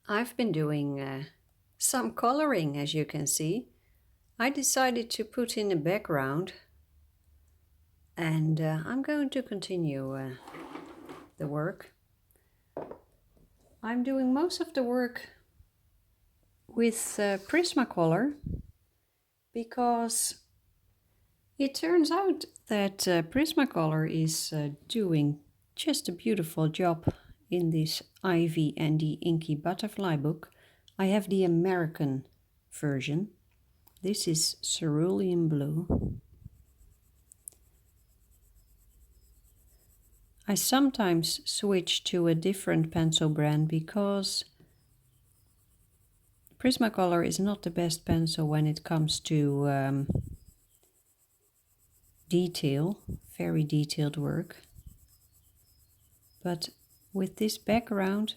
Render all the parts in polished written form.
I've been doing some coloring, as you can see. I decided to put in a background and I'm going to continue the work. I'm doing most of the work with Prismacolor because it turns out that Prismacolor is doing just a beautiful job in this Ivy and the Inky Butterfly book. I have the American version. This is cerulean blue. I sometimes switch to a different pencil brand because Prismacolor is not the best pencil when it comes to detail, very detailed work. But with this background,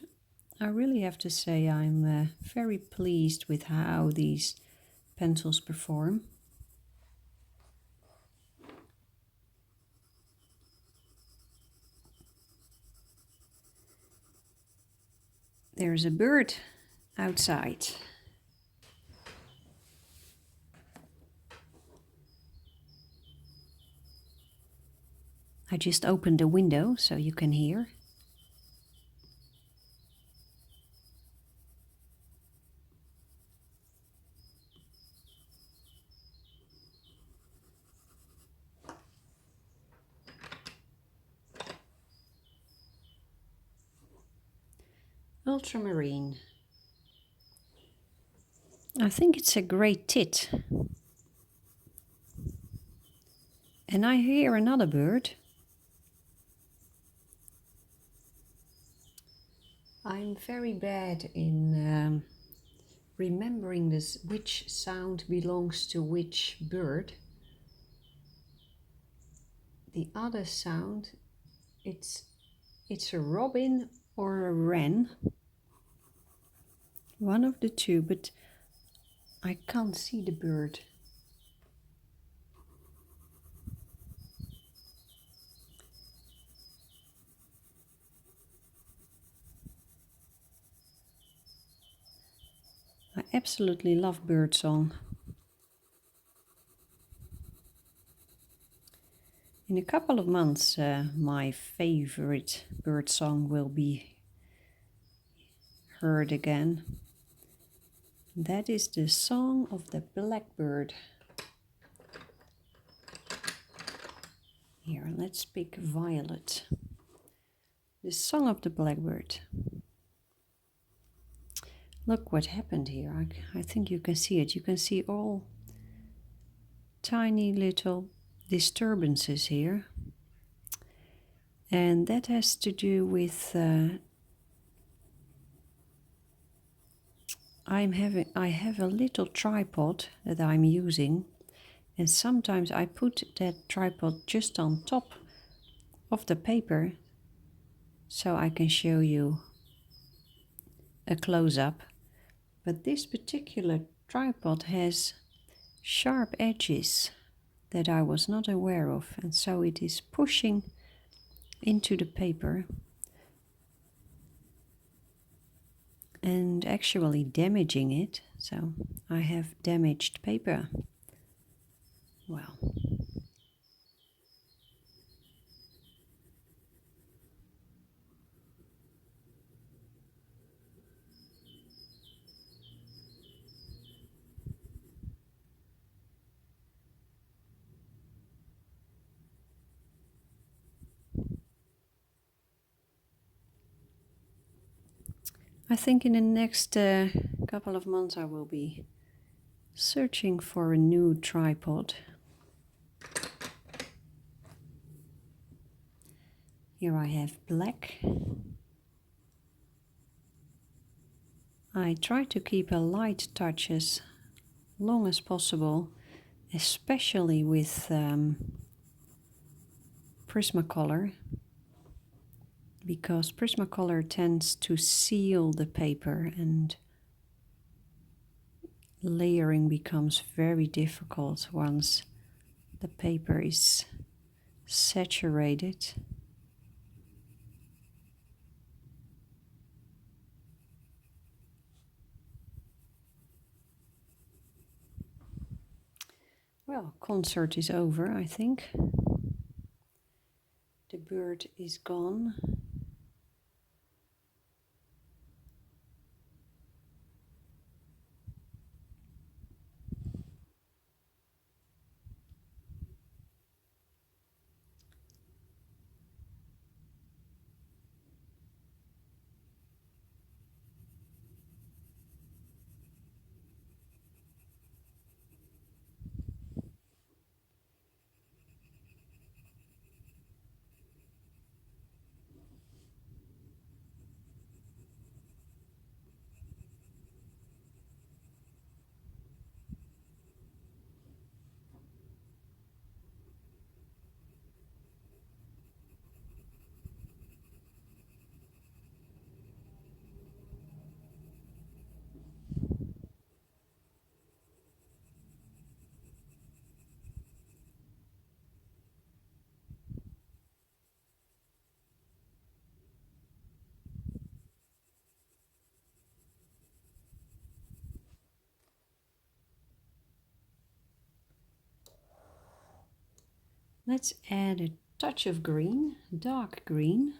I really have to say I'm very pleased with how these pencils perform. There's a bird outside. I just opened the window so you can hear. Ultramarine. I think it's a great tit. And I hear another bird. I'm very bad in remembering this, which sound belongs to which bird. The other sound, it's a robin or a wren. One of the two, but I can't see the bird. I absolutely love birdsong. In a couple of months, my favorite birdsong will be heard again. That is the song of the blackbird. Here, let's pick violet. The song of the blackbird. Look what happened here. I think you can see it. You can see all tiny little disturbances here. And that has to do with I have a little tripod that I'm using, and sometimes I put that tripod just on top of the paper so I can show you a close-up. But this particular tripod has sharp edges that I was not aware of, and so it is pushing into the paper and actually damaging it. So I have damaged paper. Well, I think in the next couple of months I will be searching for a new tripod. Here I have black. I try to keep a light touch as long as possible, especially with Prismacolor, because Prismacolor tends to seal the paper and layering becomes very difficult once the paper is saturated. Well, concert is over, I think. The bird is gone. Let's add a touch of green, dark green.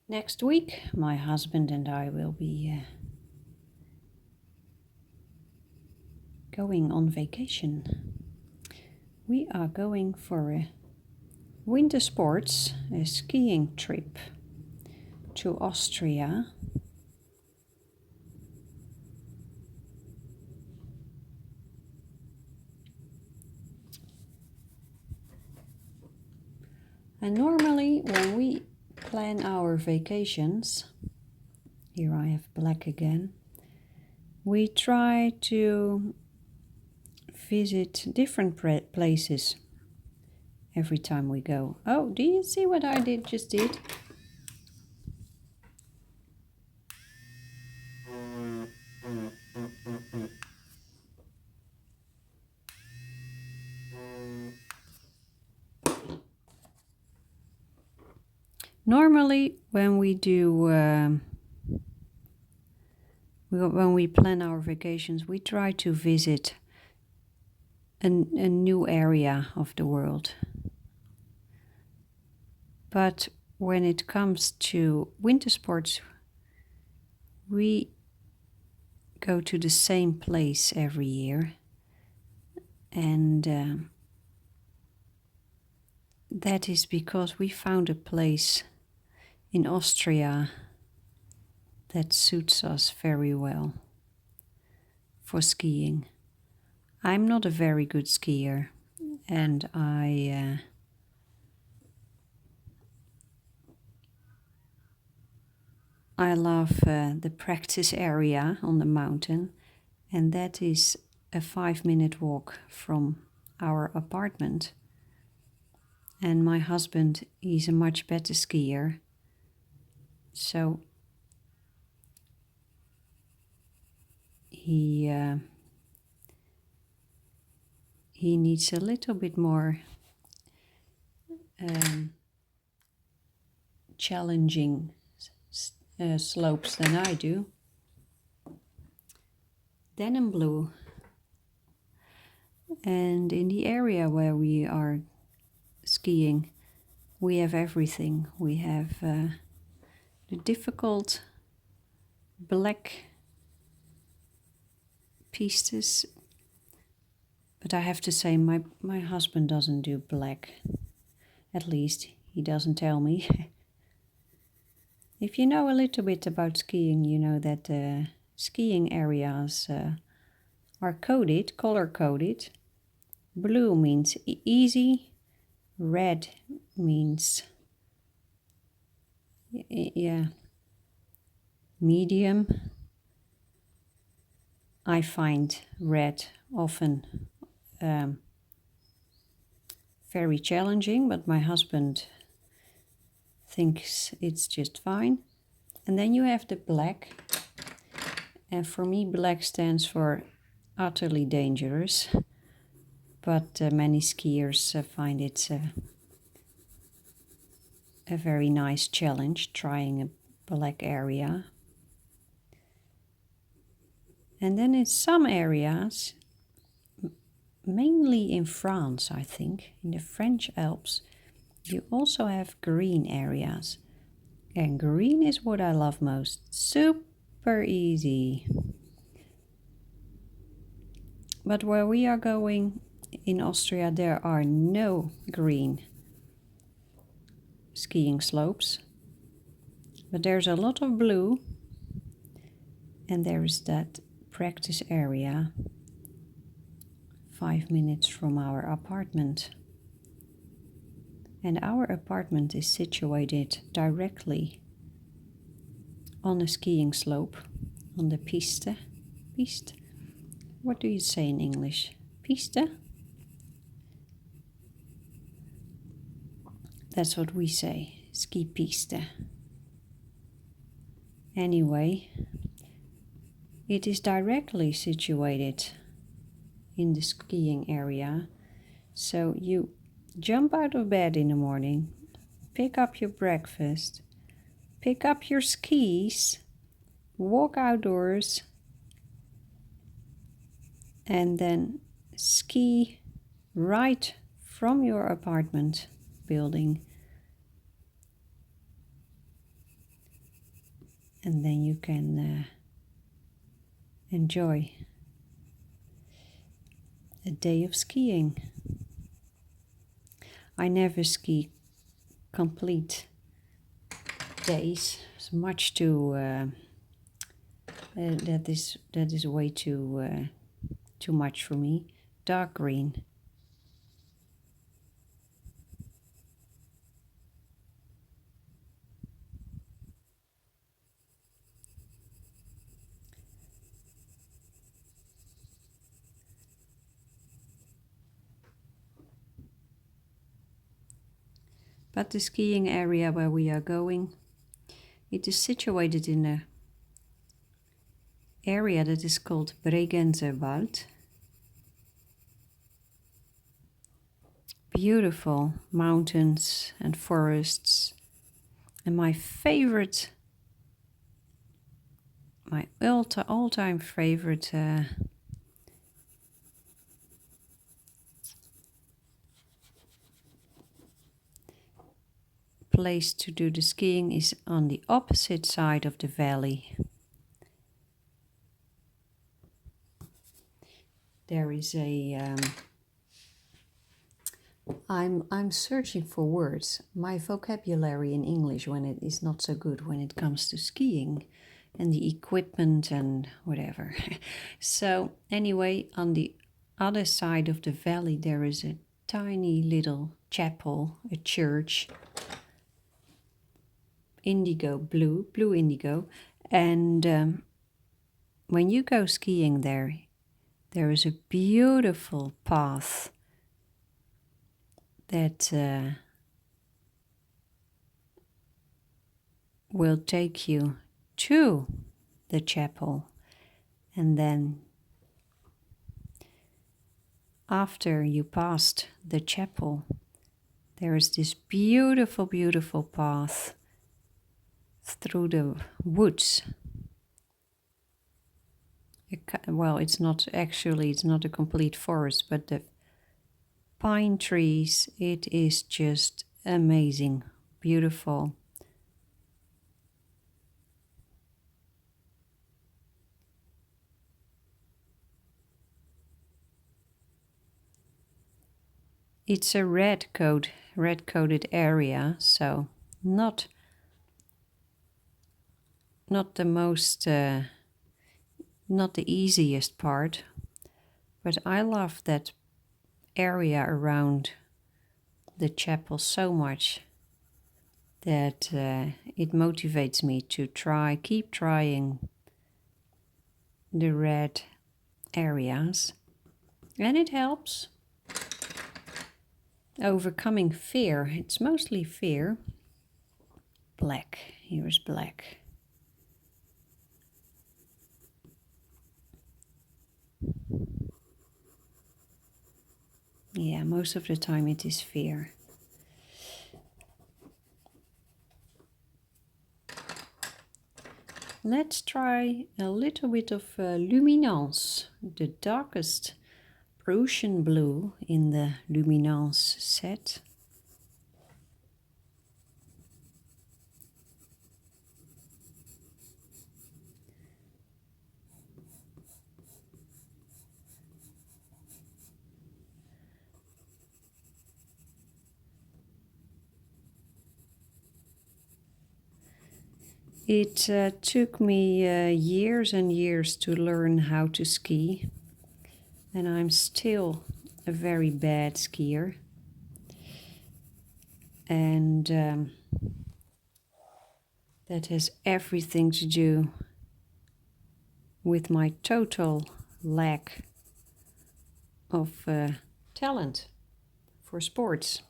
Next week, my husband and I will be going on vacation. We are going for a winter sports, a skiing trip to Austria. And normally when we plan our vacations, here I have black again, we try to visit different places every time we go. Oh, do you see what I just did? Normally when we do when we plan our vacations, we try to visit a new area of the world. But when it comes to winter sports, we go to the same place every year. And that is because we found a place in Austria that suits us very well for skiing. I'm not a very good skier, and I love the practice area on the mountain, and that is a 5-minute walk from our apartment. And my husband is a much better skier, so he needs a little bit more challenging slopes than I do. Denim blue. And in the area where we are skiing, we have everything. We have the difficult black pistes, but I have to say my husband doesn't do black. At least he doesn't tell me. If you know a little bit about skiing, you know that skiing areas are coded, color-coded. Blue means easy, red means, yeah, medium. I find red often very challenging, but my husband thinks it's just fine. And then you have the black. And for me, black stands for utterly dangerous. But many skiers find it a very nice challenge, trying a black area. And then in some areas, mainly in France, I think, in the French Alps, you also have green areas. And green is what I love most. Super easy. But where we are going in Austria, there are no green skiing slopes. But there's a lot of blue. And there is that practice area 5 minutes from our apartment. And our apartment is situated directly on a skiing slope, on the piste. Piste? What do you say in English? Piste? That's what we say, ski piste. Anyway, it is directly situated in the skiing area. So you jump out of bed in the morning, pick up your breakfast, pick up your skis, walk outdoors, and then ski right from your apartment building. And then you can enjoy a day of skiing. I never ski complete days. It's much too. That is way too much for me. Dark green. But the skiing area where we are going, it is situated in a area that is called Bregenzer Wald. Beautiful mountains and forests. And my favorite, my all-time favorite place to do the skiing is on the opposite side of the valley. There is a I'm searching for words. My vocabulary in English when it is not so good when it comes to skiing and the equipment and whatever. So anyway, on the other side of the valley there is a tiny little chapel, a church, indigo blue indigo, and when you go skiing there is a beautiful path that will take you to the chapel, and then after you passed the chapel there is this beautiful path through the woods. Well, it's not a complete forest, but the pine trees, it is just amazing, beautiful. It's a red-coated area, so not the most, not the easiest part, but I love that area around the chapel so much. that it motivates me to keep trying the red areas, and it helps overcoming fear. It's mostly fear. Black, here's black. Yeah, most of the time it is fear. Let's try a little bit of Luminance, the darkest Prussian blue in the Luminance set. It took me years and years to learn how to ski, and I'm still a very bad skier. And that has everything to do with my total lack of talent for sports.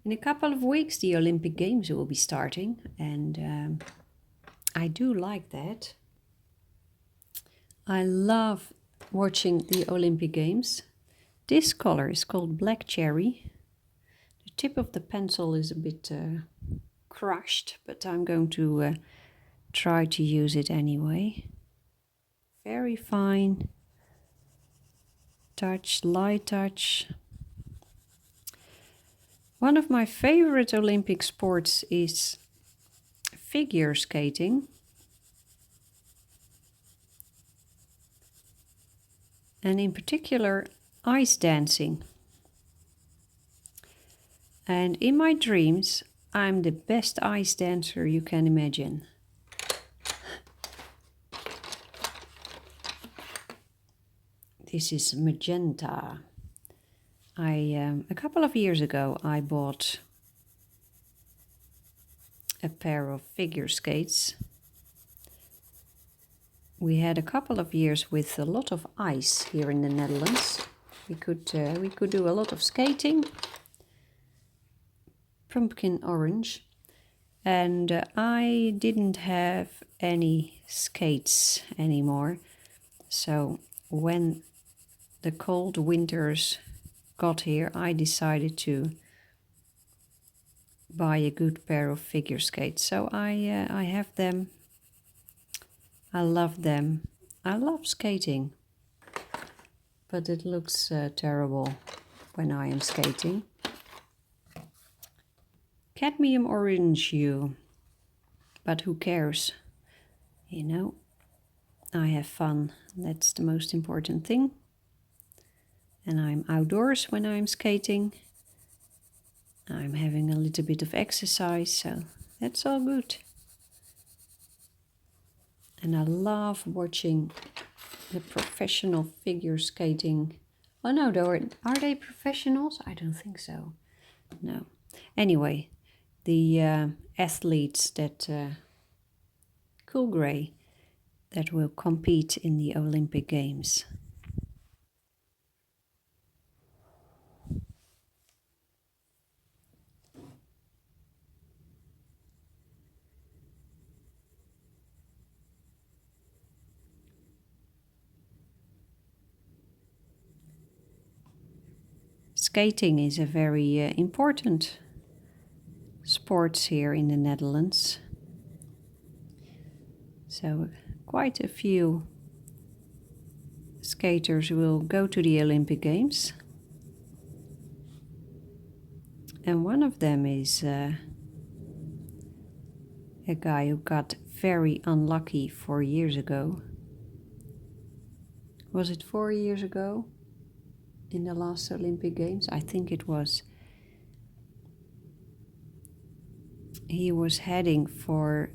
In a couple of weeks the Olympic Games will be starting, and I do like that. I love watching the Olympic Games. This color is called Black Cherry. The tip of the pencil is a bit crushed, but I'm going to try to use it anyway. Very fine touch, light touch. One of my favorite Olympic sports is figure skating. And in particular, ice dancing. And in my dreams, I'm the best ice dancer you can imagine. This is magenta. A couple of years ago, I bought a pair of figure skates. We had a couple of years with a lot of ice here in the Netherlands. We could do a lot of skating, pumpkin orange, and I didn't have any skates anymore. So when the cold winters got here, I decided to buy a good pair of figure skates. So I have them. I love them. I love skating, but it looks terrible when I am skating. Cadmium orange hue, but who cares? You know, I have fun. That's the most important thing. And I'm outdoors when I'm skating. I'm having a little bit of exercise, so that's all good. And I love watching the professional figure skating. Oh no, are they professionals? I don't think so. No. Anyway, the athletes that cool grey that will compete in the Olympic Games. Skating is a very important sport here in the Netherlands. So quite a few skaters will go to the Olympic Games. And one of them is a guy who got very unlucky 4 years ago. Was it 4 years ago? In the last Olympic Games? I think it was. He was heading for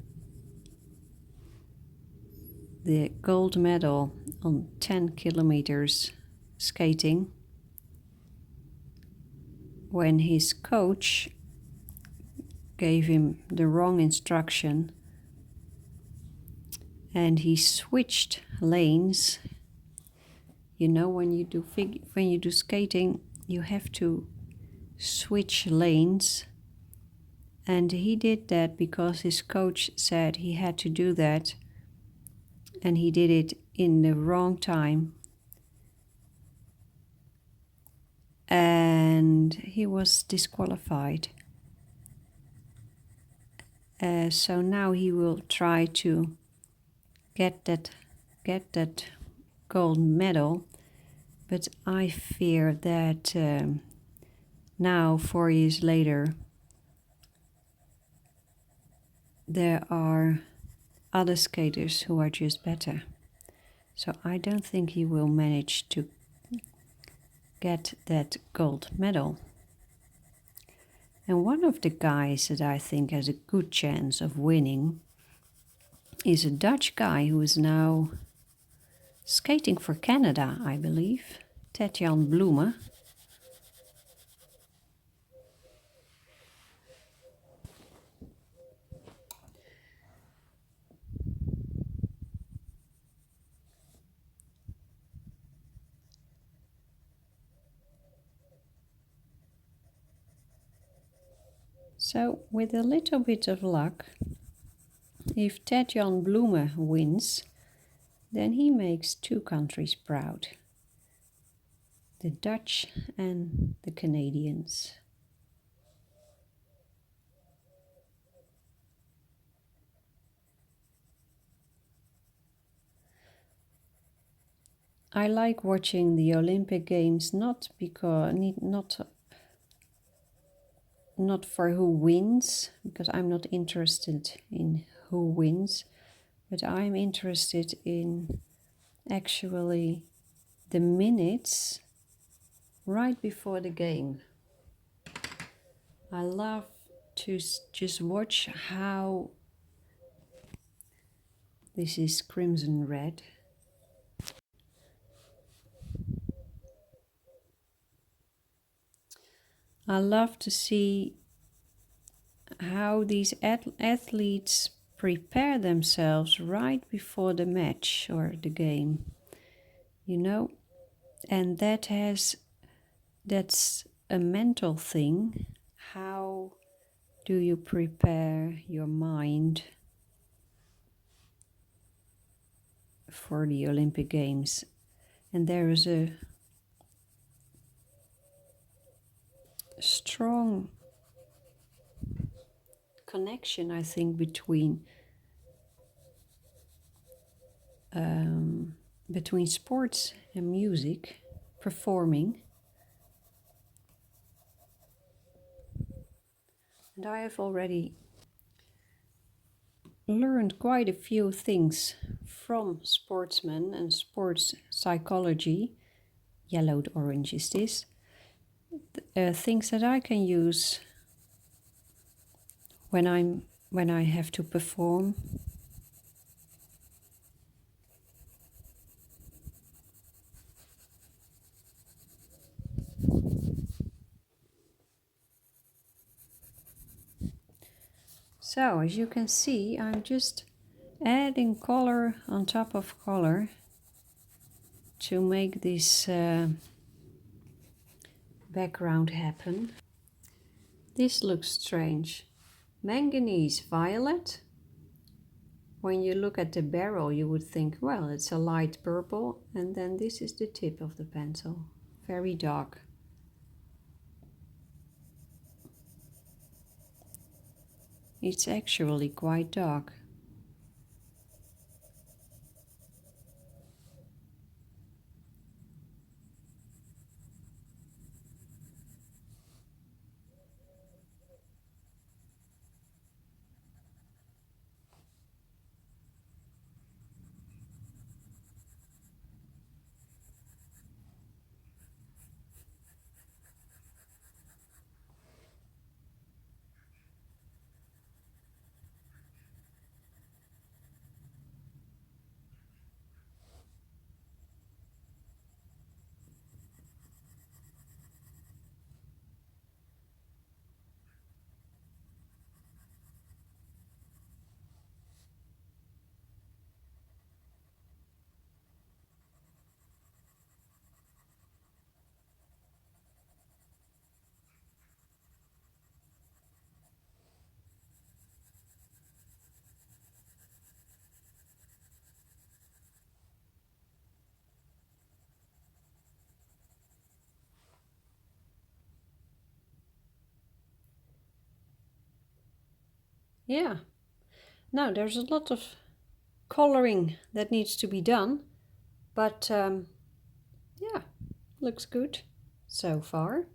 the gold medal on 10 kilometers skating when his coach gave him the wrong instruction and he switched lanes. You know, when you do skating, you have to switch lanes, and he did that because his coach said he had to do that, and he did it in the wrong time, and he was disqualified. So now he will try to get that gold medal, but I fear that now, 4 years later, there are other skaters who are just better. So I don't think he will manage to get that gold medal. And one of the guys that I think has a good chance of winning is a Dutch guy who is now skating for Canada, I believe, Ted-Jan Bloemen. So with a little bit of luck, if Ted-Jan Bloemen wins, then he makes two countries proud, the Dutch and the Canadians. I like watching the Olympic Games not for who wins, because I'm not interested in who wins, but I'm interested in actually the minutes right before the game. I love to just watch how this is crimson red. I love to see how these athletes prepare themselves right before the match or the game, you know, and that's a mental thing. How do you prepare your mind for the Olympic Games? And there is a strong connection, I think, between sports and music, performing. And I have already learned quite a few things from sportsmen and sports psychology. Yellowed orange is this. Things that I can use when I have to perform. So as you can see, I'm just adding color on top of color to make this background happen. This looks strange. Manganese violet. When you look at the barrel, you would think, well, it's a light purple, and then this is the tip of the pencil. Very dark. It's actually quite dark. Yeah. Now there's a lot of coloring that needs to be done, but yeah, looks good so far.